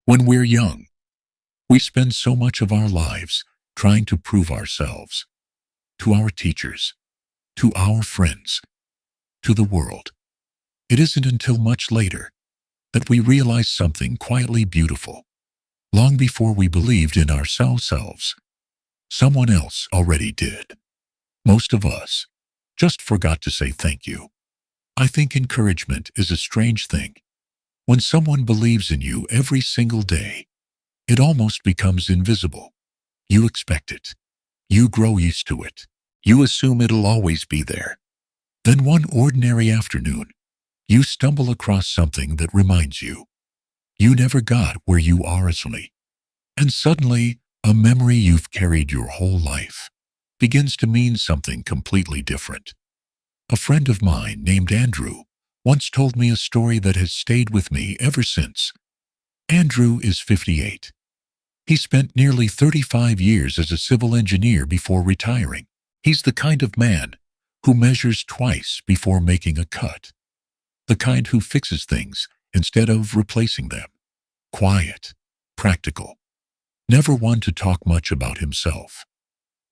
When we're young, we spend so much of our lives trying to prove ourselves to our teachers, to our friends, to the world. It isn't until much later that we realize something quietly beautiful. Long before we believed in ourselves, someone else already did. Most of us just forgot to say thank you. I think encouragement is a strange thing. When someone believes in you every single day, it almost becomes invisible. You expect it. You grow used to it. You assume it'll always be there. Then one ordinary afternoon, you stumble across something that reminds you you never got where you are asleep. And suddenly, a memory you've carried your whole life begins to mean something completely different. A friend of mine named Andrew once told me a story that has stayed with me ever since. Andrew is 58. He spent nearly 35 years as a civil engineer before retiring. He's the kind of man who measures twice before making a cut. The kind who fixes things instead of replacing them. Quiet, practical. Never one to talk much about himself.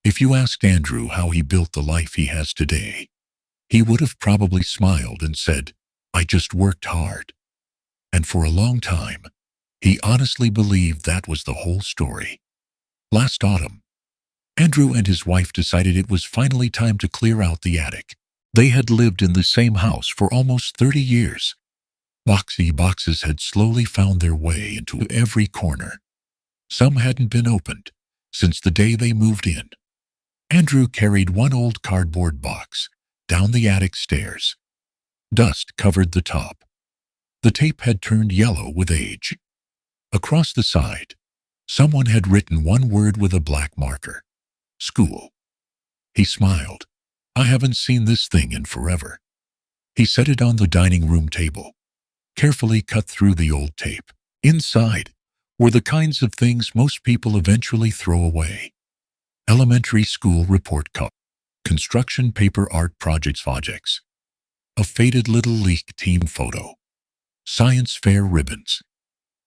If you asked Andrew how he built the life he has today, he would have probably smiled and said, "I just worked hard." And for a long time, he honestly believed that was the whole story. Last autumn, Andrew and his wife decided it was finally time to clear out the attic. They had lived in the same house for almost 30 years. Boxy boxes had slowly found their way into every corner. Some hadn't been opened since the day they moved in. Andrew carried one old cardboard box down the attic stairs. Dust covered the top. The tape had turned yellow with age. Across the side, someone had written one word with a black marker. School. He smiled. "I haven't seen this thing in forever." He set it on the dining room table, carefully cut through the old tape. Inside were the kinds of things most people eventually throw away. Elementary school report card, construction paper art projects, a faded Little League team photo, science fair ribbons,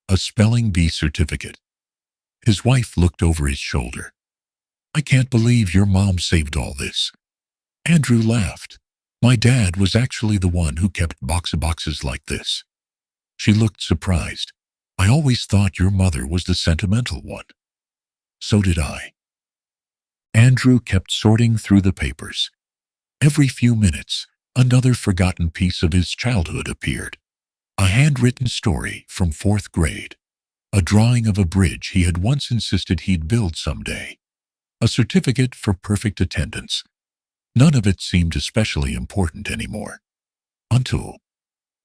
a spelling bee certificate. His wife looked over his shoulder. "I can't believe your mom saved all this." Andrew laughed. "My dad was actually the one who kept boxes like this." She looked surprised. "I always thought your mother was the sentimental one." "So did I." Andrew kept sorting through the papers. Every few minutes, another forgotten piece of his childhood appeared. A handwritten story from 4th grade. A drawing of a bridge he had once insisted he'd build someday. A certificate for perfect attendance. None of it seemed especially important anymore. Until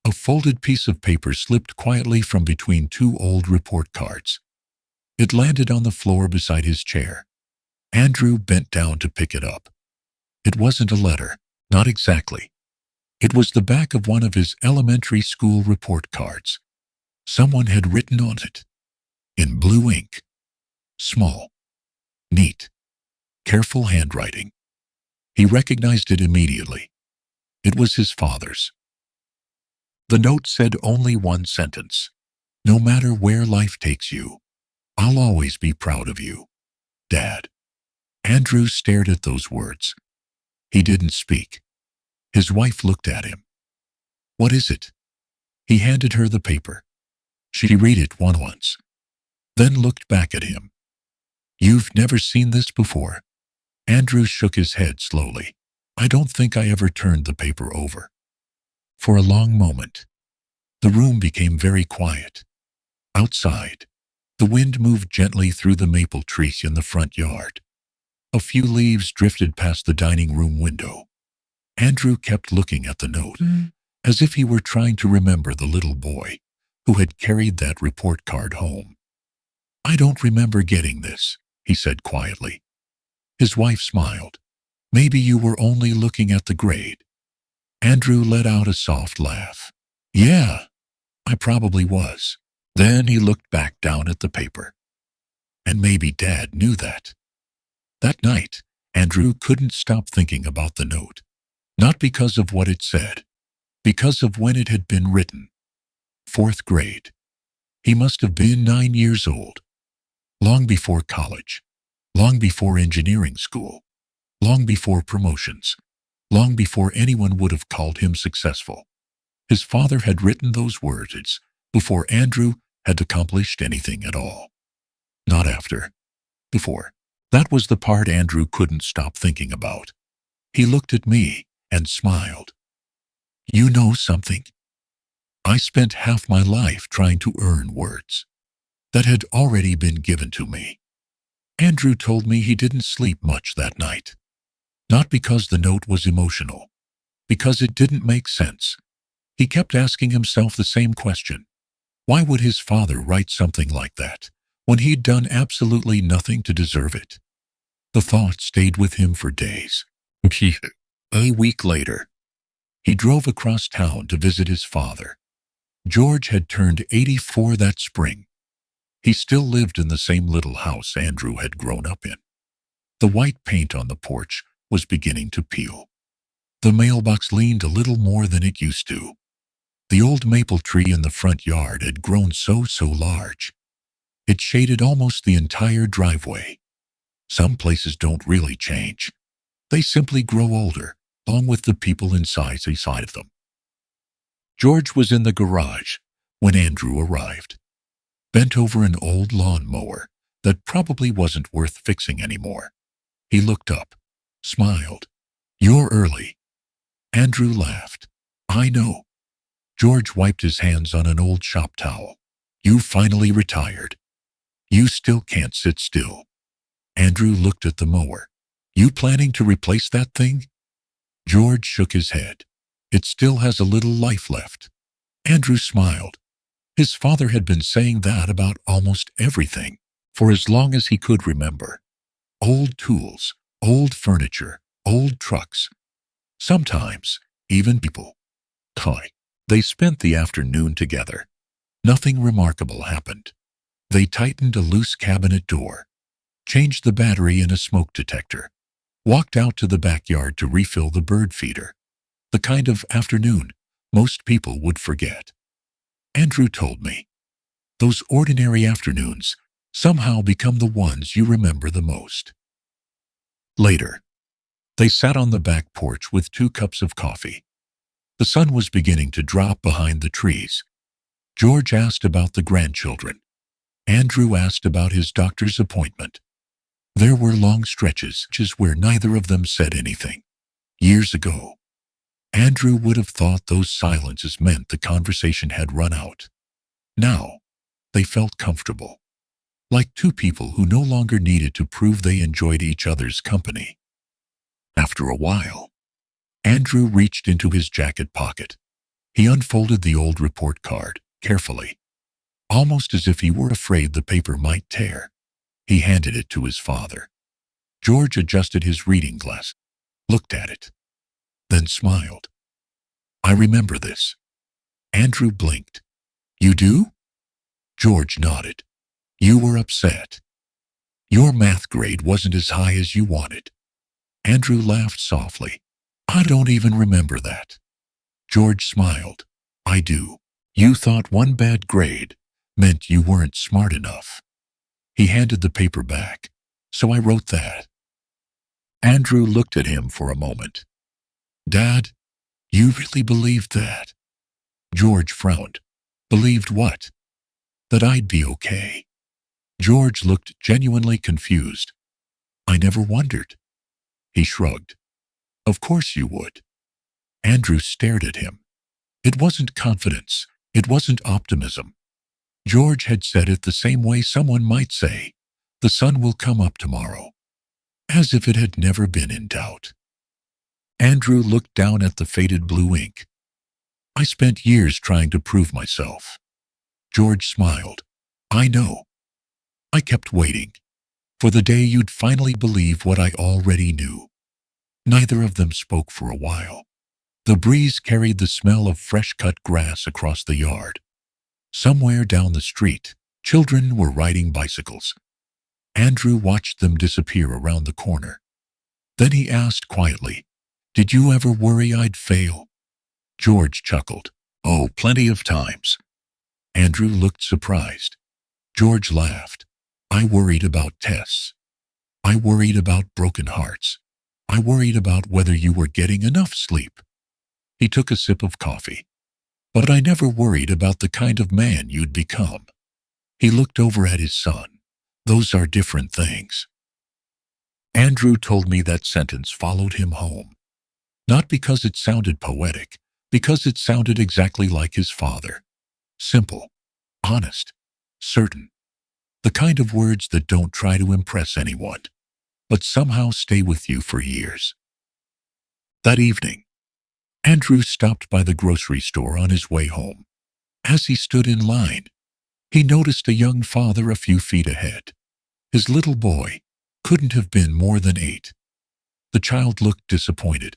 a folded piece of paper slipped quietly from between two old report cards. It landed on the floor beside his chair. Andrew bent down to pick it up. It wasn't a letter, not exactly. It was the back of one of his elementary school report cards. Someone had written on it, in blue ink. Small, neat, careful handwriting. He recognized it immediately. It was his father's. The note said only one sentence. "No matter where life takes you, I'll always be proud of you, Dad." Andrew stared at those words. He didn't speak. His wife looked at him. "What is it?" He handed her the paper. She read it once, then looked back at him. "You've never seen this before?" Andrew shook his head slowly. "I don't think I ever turned the paper over." For a long moment, the room became very quiet. Outside, the wind moved gently through the maple trees in the front yard. A few leaves drifted past the dining room window. Andrew kept looking at the note, as if he were trying to remember the little boy who had carried that report card home. "I don't remember getting this," he said quietly. His wife smiled. "Maybe you were only looking at the grade." Andrew let out a soft laugh. "Yeah, I probably was." Then he looked back down at the paper. And maybe Dad knew that. That night, Andrew couldn't stop thinking about the note. Not because of what it said, because of when it had been written. 4th grade. He must have been 9 years old, long before college, long before engineering school, long before promotions, long before anyone would have called him successful. His father had written those words before Andrew had accomplished anything at all. Not after. Before. That was the part Andrew couldn't stop thinking about. He looked at me and smiled. You know something? I spent half my life trying to earn words that had already been given to me. Andrew told me he didn't sleep much that night. Not because the note was emotional, because it didn't make sense. He kept asking himself the same question. Why would his father write something like that when he'd done absolutely nothing to deserve it? The thought stayed with him for days. A week later, he drove across town to visit his father. George had turned 84 that spring. He still lived in the same little house Andrew had grown up in. The white paint on the porch was beginning to peel. The mailbox leaned a little more than it used to. The old maple tree in the front yard had grown so large. It shaded almost the entire driveway. Some places don't really change. They simply grow older, along with the people inside of them. George was in the garage when Andrew arrived, bent over an old lawn mower that probably wasn't worth fixing anymore. He looked up, smiled. You're early. Andrew laughed. I know. George wiped his hands on an old shop towel. You finally retired. You still can't sit still. Andrew looked at the mower. You planning to replace that thing? George shook his head. It still has a little life left. Andrew smiled. His father had been saying that about almost everything for as long as he could remember. Old tools, old furniture, old trucks. Sometimes, even people. They spent the afternoon together. Nothing remarkable happened. They tightened a loose cabinet door, changed the battery in a smoke detector, walked out to the backyard to refill the bird feeder. The kind of afternoon most people would forget. Andrew told me, those ordinary afternoons somehow become the ones you remember the most. Later, they sat on the back porch with 2 cups of coffee. The sun was beginning to drop behind the trees. George asked about the grandchildren. Andrew asked about his doctor's appointment. There were long stretches where neither of them said anything. Years ago, Andrew would have thought those silences meant the conversation had run out. Now, they felt comfortable, like 2 people who no longer needed to prove they enjoyed each other's company. After a while, Andrew reached into his jacket pocket. He unfolded the old report card carefully, almost as if he were afraid the paper might tear. He handed it to his father. George adjusted his reading glass, looked at it, then smiled. I remember this. Andrew blinked. You do? George nodded. You were upset. Your math grade wasn't as high as you wanted. Andrew laughed softly. I don't even remember that. George smiled. I do. You thought one bad grade meant you weren't smart enough. He handed the paper back. So I wrote that. Andrew looked at him for a moment. Dad, you really believed that? George frowned. Believed what? That I'd be okay. George looked genuinely confused. I never wondered. He shrugged. Of course you would. Andrew stared at him. It wasn't confidence. It wasn't optimism. George had said it the same way someone might say, the sun will come up tomorrow, as if it had never been in doubt. Andrew looked down at the faded blue ink. I spent years trying to prove myself. George smiled. I know. I kept waiting for the day you'd finally believe what I already knew. Neither of them spoke for a while. The breeze carried the smell of fresh-cut grass across the yard. Somewhere down the street, children were riding bicycles. Andrew watched them disappear around the corner. Then he asked quietly, Did you ever worry I'd fail? George chuckled. Oh, plenty of times. Andrew looked surprised. George laughed. I worried about tests. I worried about broken hearts. I worried about whether you were getting enough sleep. He took a sip of coffee. But I never worried about the kind of man you'd become. He looked over at his son. Those are different things. Andrew told me that sentence followed him home. Not because it sounded poetic, because it sounded exactly like his father. Simple, honest, certain. The kind of words that don't try to impress anyone, but somehow stay with you for years. That evening, Andrew stopped by the grocery store on his way home. As he stood in line, he noticed a young father a few feet ahead. His little boy couldn't have been more than 8. The child looked disappointed.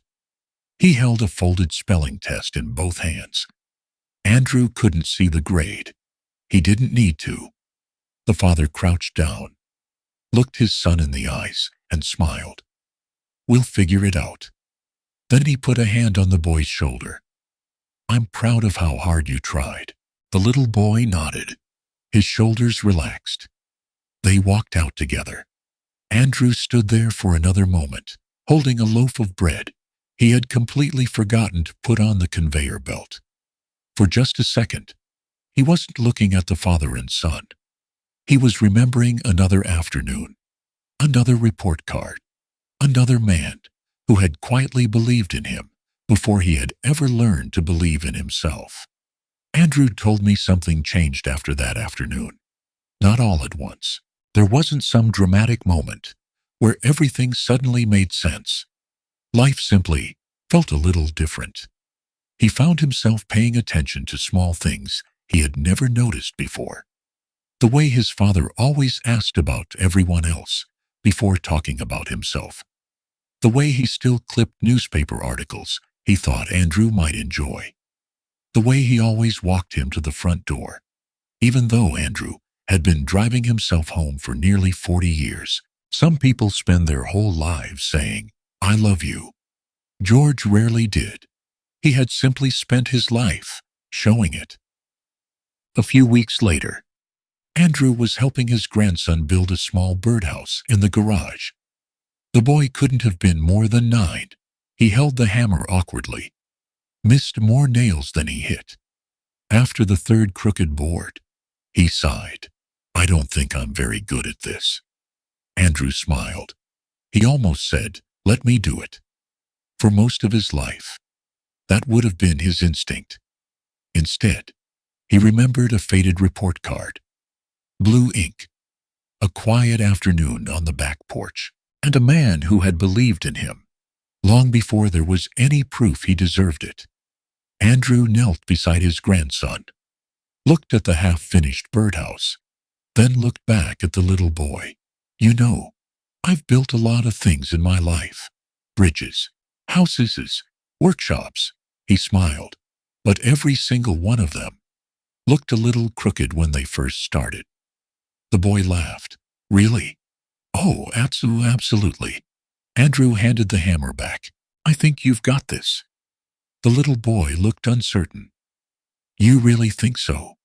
He held a folded spelling test in both hands. Andrew couldn't see the grade. He didn't need to. The father crouched down, looked his son in the eyes, and smiled. We'll figure it out. Then he put a hand on the boy's shoulder. I'm proud of how hard you tried. The little boy nodded. His shoulders relaxed. They walked out together. Andrew stood there for another moment, holding a loaf of bread he had completely forgotten to put on the conveyor belt. For just a second, he wasn't looking at the father and son. He was remembering another afternoon, another report card, another man who had quietly believed in him before he had ever learned to believe in himself. Andrew told me something changed after that afternoon. Not all at once. There wasn't some dramatic moment where everything suddenly made sense. Life simply felt a little different. He found himself paying attention to small things he had never noticed before. The way his father always asked about everyone else before talking about himself. The way he still clipped newspaper articles he thought Andrew might enjoy. The way he always walked him to the front door, even though Andrew had been driving himself home for nearly 40 years. Some people spend their whole lives saying, I love you. George rarely did. He had simply spent his life showing it. A few weeks later, Andrew was helping his grandson build a small birdhouse in the garage. The boy couldn't have been more than 9. He held the hammer awkwardly, missed more nails than he hit. After the 3rd crooked board, he sighed. I don't think I'm very good at this. Andrew smiled. He almost said, let me do it. For most of his life, that would have been his instinct. Instead, he remembered a faded report card. Blue ink, a quiet afternoon on the back porch, and a man who had believed in him long before there was any proof he deserved it. Andrew knelt beside his grandson, looked at the half-finished birdhouse, then looked back at the little boy. You know, I've built a lot of things in my life. Bridges, houses, workshops. He smiled, but every single one of them looked a little crooked when they first started. The boy laughed. Really? Oh, absolutely. Andrew handed the hammer back. I think you've got this. The little boy looked uncertain. You really think so?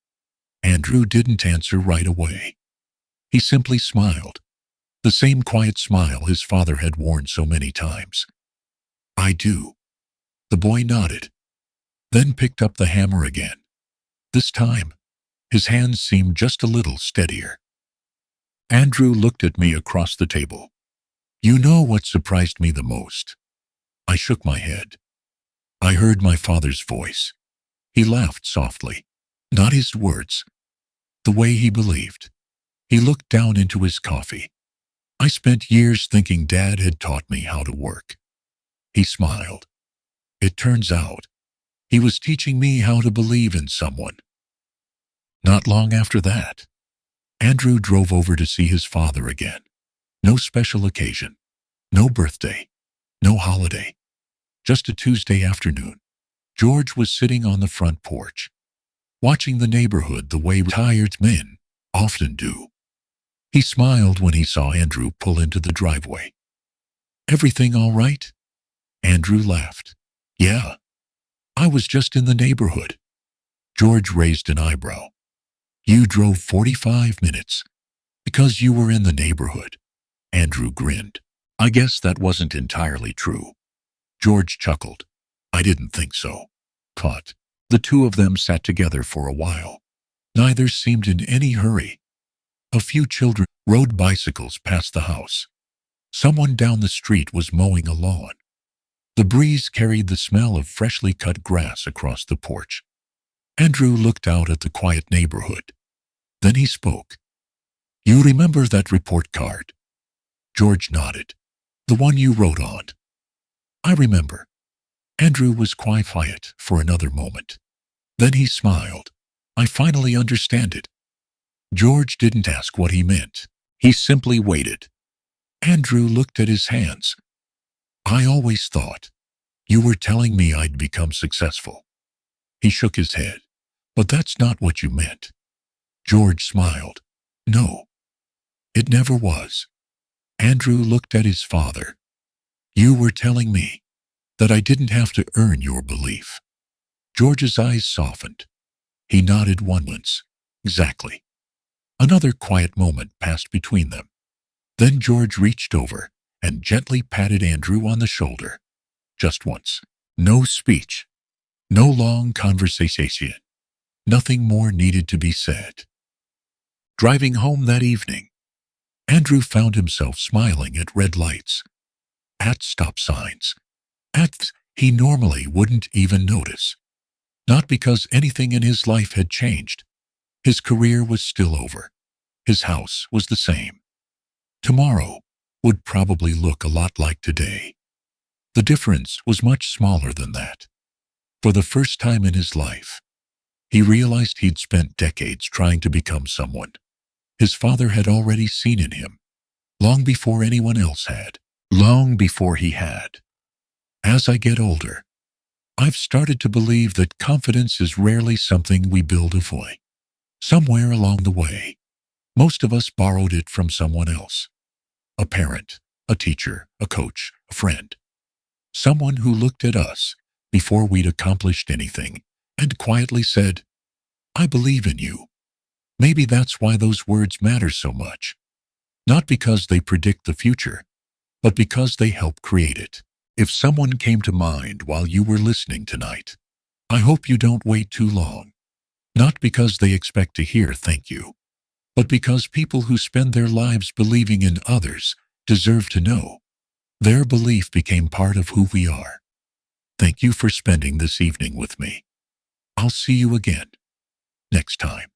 Andrew didn't answer right away. He simply smiled, the same quiet smile his father had worn so many times. I do. The boy nodded, then picked up the hammer again. This time, his hands seemed just a little steadier. Andrew looked at me across the table. You know what surprised me the most? I shook my head. I heard my father's voice. He laughed softly. Not his words. The way he believed. He looked down into his coffee. I spent years thinking Dad had taught me how to work. He smiled. It turns out, he was teaching me how to believe in someone. Not long after that, Andrew drove over to see his father again. No special occasion, no birthday, no holiday. Just a Tuesday afternoon. George was sitting on the front porch, watching the neighborhood the way retired men often do. He smiled when he saw Andrew pull into the driveway. Everything all right? Andrew laughed. Yeah. I was just in the neighborhood. George raised an eyebrow. You drove 45 minutes because you were in the neighborhood. Andrew grinned. I guess that wasn't entirely true. George chuckled. I didn't think so. Caught. The two of them sat together for a while. Neither seemed in any hurry. A few children rode bicycles past the house. Someone down the street was mowing a lawn. The breeze carried the smell of freshly cut grass across the porch. Andrew looked out at the quiet neighborhood. Then he spoke. You remember that report card? George nodded. The one you wrote on. I remember. Andrew was quiet for another moment. Then he smiled. I finally understand it. George didn't ask what he meant. He simply waited. Andrew looked at his hands. I always thought you were telling me I'd become successful. He shook his head. But that's not what you meant. George smiled. No, it never was. Andrew looked at his father. You were telling me that I didn't have to earn your belief. George's eyes softened. He nodded once. Exactly. Another quiet moment passed between them. Then George reached over and gently patted Andrew on the shoulder. Just once. No speech. No long conversation. Nothing more needed to be said. Driving home that evening, Andrew found himself smiling at red lights, at stop signs, at he normally wouldn't even notice. Not because anything in his life had changed. His career was still over. His house was the same. Tomorrow would probably look a lot like today. The difference was much smaller than that. For the first time in his life, he realized he'd spent decades trying to become someone his father had already seen in him, long before anyone else had, long before he had. As I get older, I've started to believe that confidence is rarely something we build of way. Somewhere along the way, most of us borrowed it from someone else. A parent, a teacher, a coach, a friend. Someone who looked at us before we'd accomplished anything and quietly said, I believe in you. Maybe that's why those words matter so much. Not because they predict the future, but because they help create it. If someone came to mind while you were listening tonight, I hope you don't wait too long. Not because they expect to hear thank you, but because people who spend their lives believing in others deserve to know. Their belief became part of who we are. Thank you for spending this evening with me. I'll see you again next time.